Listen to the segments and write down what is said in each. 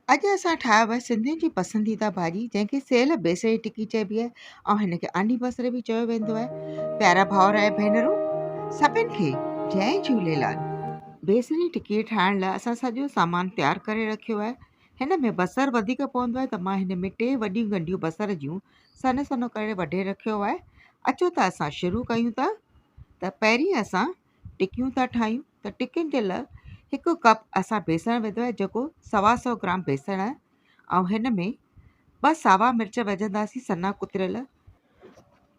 अॼु असां ठाहियो आहे सिंधियुनि जी पसंदीदा भाॼी जंहिंखे सेयल बेसण जी टिकी चइबी आहे ऐं हिन खे आनी बसर बि चयो वेंदो आहे। प्यारा भाउर ऐं भेनरूं, सभिनि खे जय झूलेलाल। बेसण जी टिकी ठाहिण लाइ असां सॼो सामान तयारु करे रखियो आहे। हिन में बसरु वधीक पवंदो आहे त मां हिन में 3 वॾियूं ॻंढियूं बसर जूं सन्हो सन्हो करे वढे रखियो आहे। अचो त असां शुरू कयूं था। त पहिरीं असां टिकियूं था ठाहियूं। त टिकियुनि जे लाइ 1 कप असां बेसण विधो आहे जेको 125 ग्राम बेसण आहे ऐं हिन में 2 सावा मिर्च विझंदासीं सन्हा कुतरियल,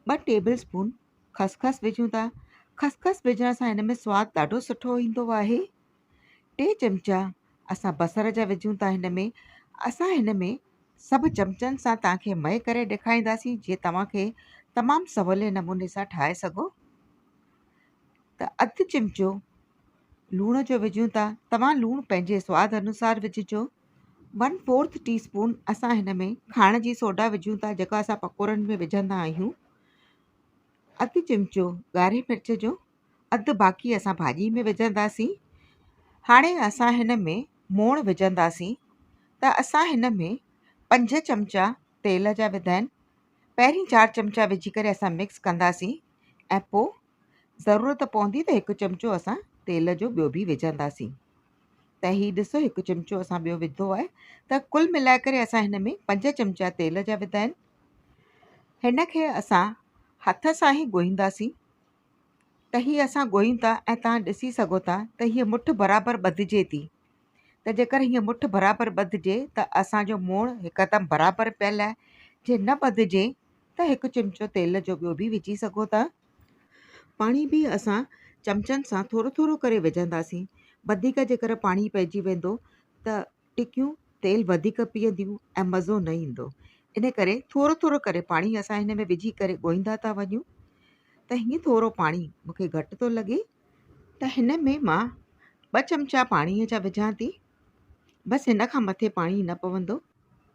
2 टेबल स्पून खसखस विझूं था। खसखस विझण सां हिन में सवादु ॾाढो सुठो ईंदो आहे। 2 चमचा असां बसर जा विझूं था। हिन में असां हिन में सभु चमचनि सां तव्हांखे महे करे ॾेखारींदासीं जीअं तव्हांखे तमामु सवले नमूने सां ठाहे सघो। त 1/2 चिमिचो लूण जो विझूं था। तव्हां लूणु पंहिंजे सवादु अनुसार विझिजो। 1/4 टीस्पून असां हिन में खाइण जी सोडा विझूं था जेको असां पकोड़नि में विझंदा आहियूं। 1/2 चिमिचो ॻाढ़े मिर्च जो, अधु बाक़ी असां भाॼी में विझंदासीं। हाणे असां हिन में मोण विझंदासीं। त असां हिन में 5 चमचा तेल जा विधा आहिनि। पहिरीं 4 चमचा विझी करे असां मिक्स कंदासीं ऐं पोइ ज़रूरत पवंदी त 1 चमचो असां तेल जो ॿियो बि विझंदासीं। त हीउ ॾिसो 1 चमचो असां ॿियो विधो आहे। त कुल मिलाए करे असां हिन में 5 चमचा तेल जा विधा आहिनि। हिन खे असां हथ सां ई ॻोहींदासीं। त हीअ असां ॻोहियूं था ऐं तव्हां ॾिसी सघो था त हीअ मुठ बराबरि ॿधिजे थी। त जेकर हीअ मुठ बराबरि ॿधिजे त असांजो मोण हिकदमि बराबरि पियल आहे। जे न ॿधिजे त 1 चिमिचो तेल जो ॿियो बि विझी सघो था। पाणी बि असां चमचनि सां थोरो थोरो करे विझंदासीं। वधीक जेकर पाणी पइजी वेंदो त टिकियूं तेल वधीक पीअंदियूं ऐं मज़ो न ईंदो। इन करे थोरो थोरो करे पाणी असां हिन में विझी करे ॻोहींदा था वञूं। त हीअं थोरो पाणी मूंखे घटि थो लॻे त हिन में मां 2 चमचा पाणीअ जा विझां थी। बसि हिन खां मथे पाणी न पवंदो।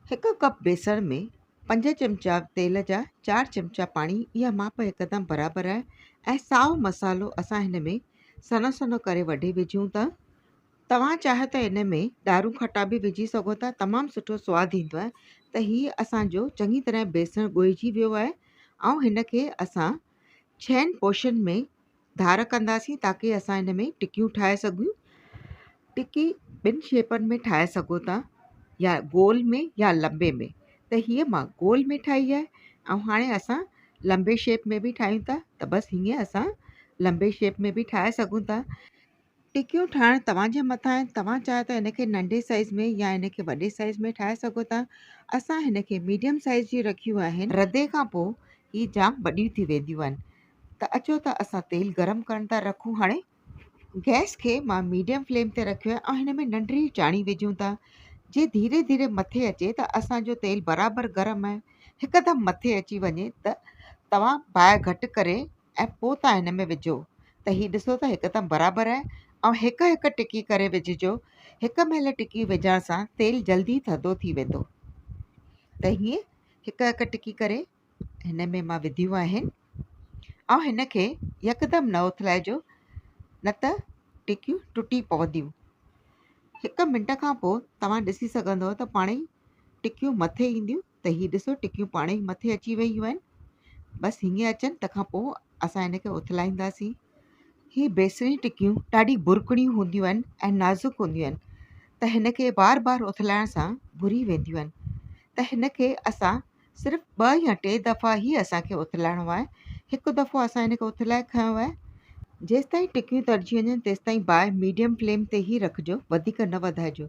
1 कप बेसण में 5 चमचा तेल जा 4 चमचा पाणी, इहा माप हिकदमि बराबरि आहे। ऐं साओ मसालो असां हिन में सन्हो सन्हो करे वढे विझूं था। तव्हां चाहे त हिन में ॾारूं खटा बि विझी सघो था, तमामु सुठो सवादु ईंदो आहे। त हीअ असांजो चङी तरह बेसण ॻोहिजी वियो आहे ऐं हिन खे असां 6 पोर्शन में धार कंदासीं ताकी असां हिन में टिकियूं ठाहे सघूं। टिकी 2 शेपनि में ठाहे सघो था, या गोल में या लंबे में। त हीअ मां गोल में ठाही आहे ऐं हाणे असां लंबे शेप में बि ठाहियूं था। त बसि हीअं असां लंबे शेप में बि ठाहे सघूं था। टिकियूं ठाहिण तव्हांजे मथां आहे। तव्हां चाहे त हिन खे नंढे साइज़ में या हिन खे वॾे साइज़ में ठाहे सघो था। असां हिन खे मीडियम साइज़ जी रखियूं आहिनि। रधे खां पोइ हीअ जाम वॾियूं थी वेंदियूं आहिनि। त अचो त असां तेल गरम करण था रखूं। हाणे गैस खे मां मीडियम फ्लेम ते रखियो आहे ऐं हिन में नंढड़ी चाणी विझूं था। जे धीरे धीरे मथे अचे त असांजो तेल बराबरि गरम आहे। हिकदमि मथे अची वञे त तव्हां बाहि घटि करे ऐं पोइ तव्हां हिन में विझो। त हीअ ॾिसो त हिकदमि बराबरि आहे। ऐं हिकु हिकु टिकी करे विझिजो। हिकु महिल टिकी विझण सां तेल जल्दी थधो थी वेंदो। त हीअं हिकु हिकु टिकी करे हिन में मां विधियूं आहिनि ऐं हिन खे यकदमि न उथलाइजो, न त टिकियूं टुटी पवंदियूं। 1 मिंट खां पोइ तव्हां ॾिसी सघंदव त पाण ई टिकियूं मथे ईंदियूं। त हीअ ॾिसो टिकियूं पाण ई मथे अची वियूं आहिनि। बसि हीअं अचनि तंहिंखां पोइ असां हिन खे उथलाईंदासीं। हीअ बेसण जी टिकियूं ॾाढी बुरकड़ियूं हूंदियूं आहिनि ऐं नाज़ुक हूंदियूं आहिनि। त हिन खे बार बार उथलाइण सां भुरी वेंदियूं आहिनि। त हिन खे असां सिर्फ़ु 2 या 3 दफ़ा ई असांखे उथलाइणो आहे। हिकु दफ़ो असां हिन खे उथलाए खयों आहे। जेसि ताईं टिकियूं तरिजी वञनि तेसि ताईं बाहि मीडियम फ्लेम ते ई रखिजो, वधीक न वधाइजो।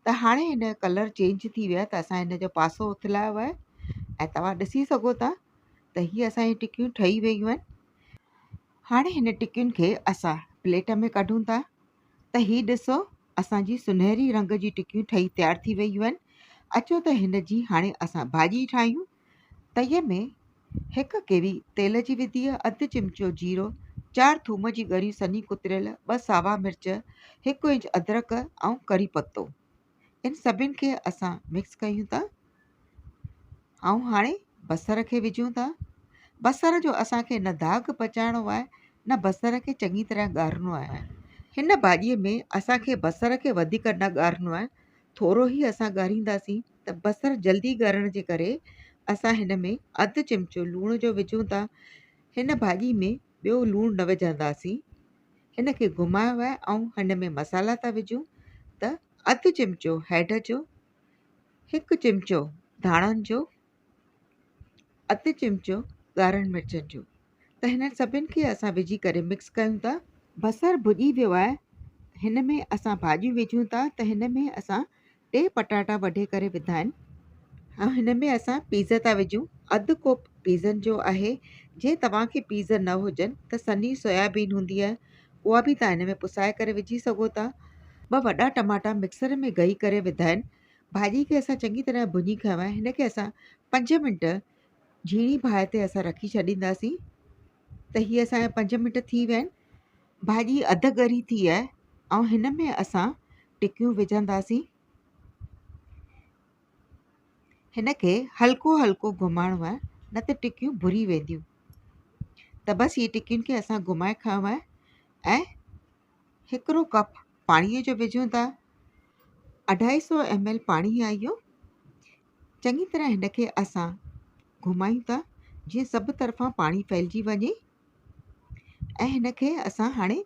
त हाणे हिन जो कलर चेंज थी वियो आहे। त असां हिन जो पासो उथलायो आहे ऐं तव्हां ॾिसी सघो था त हीअ असांजी टिकियूं ठही वियूं आहिनि। हाणे हिन टिकियुनि खे असां प्लेट में कढूं था। त हीअ ॾिसो असांजी सुनहरी रंग जी टिकियूं ठही तयारु थी वियूं आहिनि। अचो त हिन जी हाणे असां भाॼी ठाहियूं। तईअ में 1 केवी तेल जी विधी आहे, 1/2 चिमिचो जीरो, 4 थूम जी ॻरियूं सनी कुतरियल, 2 सावा मिर्च, 1 इंच अदरक ऐं करी पतो। इन सभिनि खे असां मिक्स कयूं था ऐं हाणे बसर खे विझूं था। बसर जो असांखे न दाग़ पचाइणो आहे न बसर खे चङी तरह ॻारणो आहे। हिन भाॼीअ में असांखे बसर खे वधीक न ॻारणो आहे, थोरो ई असां ॻारींदासीं त बसर जल्दी ॻरण जे करे असां हिन में अधु चिमिचो लूण जो विझूं था। हिन भाॼी में ॿियो लूणु न विझंदासीं। हिन खे घुमायो आहे ऐं हिन में मसाला था विझूं त अधु चिमिचो हैड जो, हिकु चिमिचो धाणनि जो, अधु चिमिचो ॻाढ़नि मिर्चनि जो, त हिन सभिनि खे असां विझी करे मिक्स कयूं था। बसरु भुॼी वियो आहे। हिन में असां भाॼियूं विझूं था त हिन में असां 2 पटाटा वढे करे विधा आहिनि ऐं हिन में असां पीज़ था विझूं। अधु कोप पीज़नि जो आहे। जे तव्हांखे पीज़ न हुजनि त सनी सोयाबीन हूंदी आहे, उहा बि तव्हां हिन में पुसाए करे विझी सघो था। 2 वॾा टमाटा मिक्सर में ॻही करे विधा आहिनि। भाॼी खे असां चङी तरह भुञी खयो आहे। हिन खे असां 5 मिंट झीणी बाहि ते असां रखी छॾींदासीं। त हीअ असांजा 5 मिंट थी विया आहिनि। भाॼी अधु ॻरी थी आहे ऐं हिन में असां टिकियूं विझंदासीं। हिन खे हल्को हल्को घुमाइणो आहे, न त टिकियूं भुरी वेंदियूं। त बसि इहे टिकियुनि खे असां घुमाए खयो आहे ऐं हिकिड़ो कप पाणीअ जो विझूं था। 250 ml पाणी आहे इहो। चङी तरह हिन खे असां घुमायूं था जीअं सभु तरफ़ां पाणी फैलिजी वञे ऐं हिन खे असां हाणे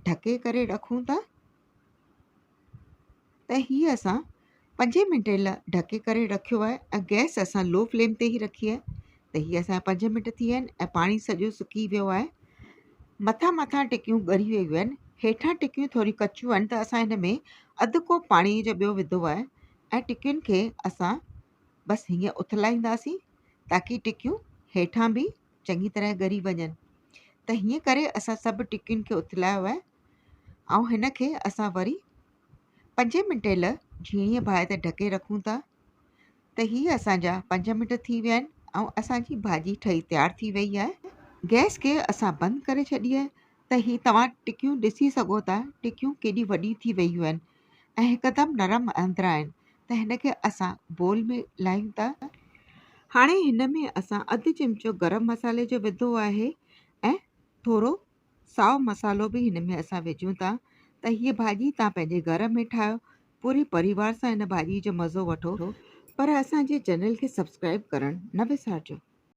ढके करे रखूं था। त हीअ असां 5 मिंट लाइ ढके करे रखियो आहे ऐं गैस असां लो फ्लेम ते ई रखी आहे। त हीअ असांजा 5 मिंट थी विया आहिनि ऐं पाणी सॼो सुकी वियो आहे। मथां टिकियूं ॻरी वियूं आहिनि। हेठां टिकियूं थोरी कचियूं आहिनि त असां हिन में अधु कोप पाणीअ जो ॿियो विधो आहे ऐं टिकियुनि खे असां बसि हीअं उथलाईंदासीं ताकी टिकियूं हेठां बि चङी तरह ॻरी वञनि। त हीअं करे असां सभु टिकियुनि खे उथलायो आहे ऐं हिन खे असां वरी 5 मिंट लाइ झीणीअ बाहि ते ढके रखूं था। त हीअ असांजा 5 मिंट थी विया आहिनि ऐं असांजी भाॼी ठही तयारु थी वई आहे। गैस खे असां बंदि करे छॾी आहे। त हीअ तव्हां टिकियूं ॾिसी सघो था, टिकियूं केॾी वॾी थी वियूं आहिनि ऐं हिकदमि नरम अंदरां आहिनि। त हिन खे असां बोल में लाहियूं था। हाणे हिन में असां अधु चिमिचो गरम मसाले जो विधो आहे ऐं थोरो साओ मसालो बि हिन में असां विझूं था। त हीअ भाॼी तव्हां पंहिंजे घर में ठाहियो, पूरे परिवार सां हिन भाॼी जो मज़ो वठो। पर असांजे चैनल खे सब्सक्राइब करणु न विसारिजो।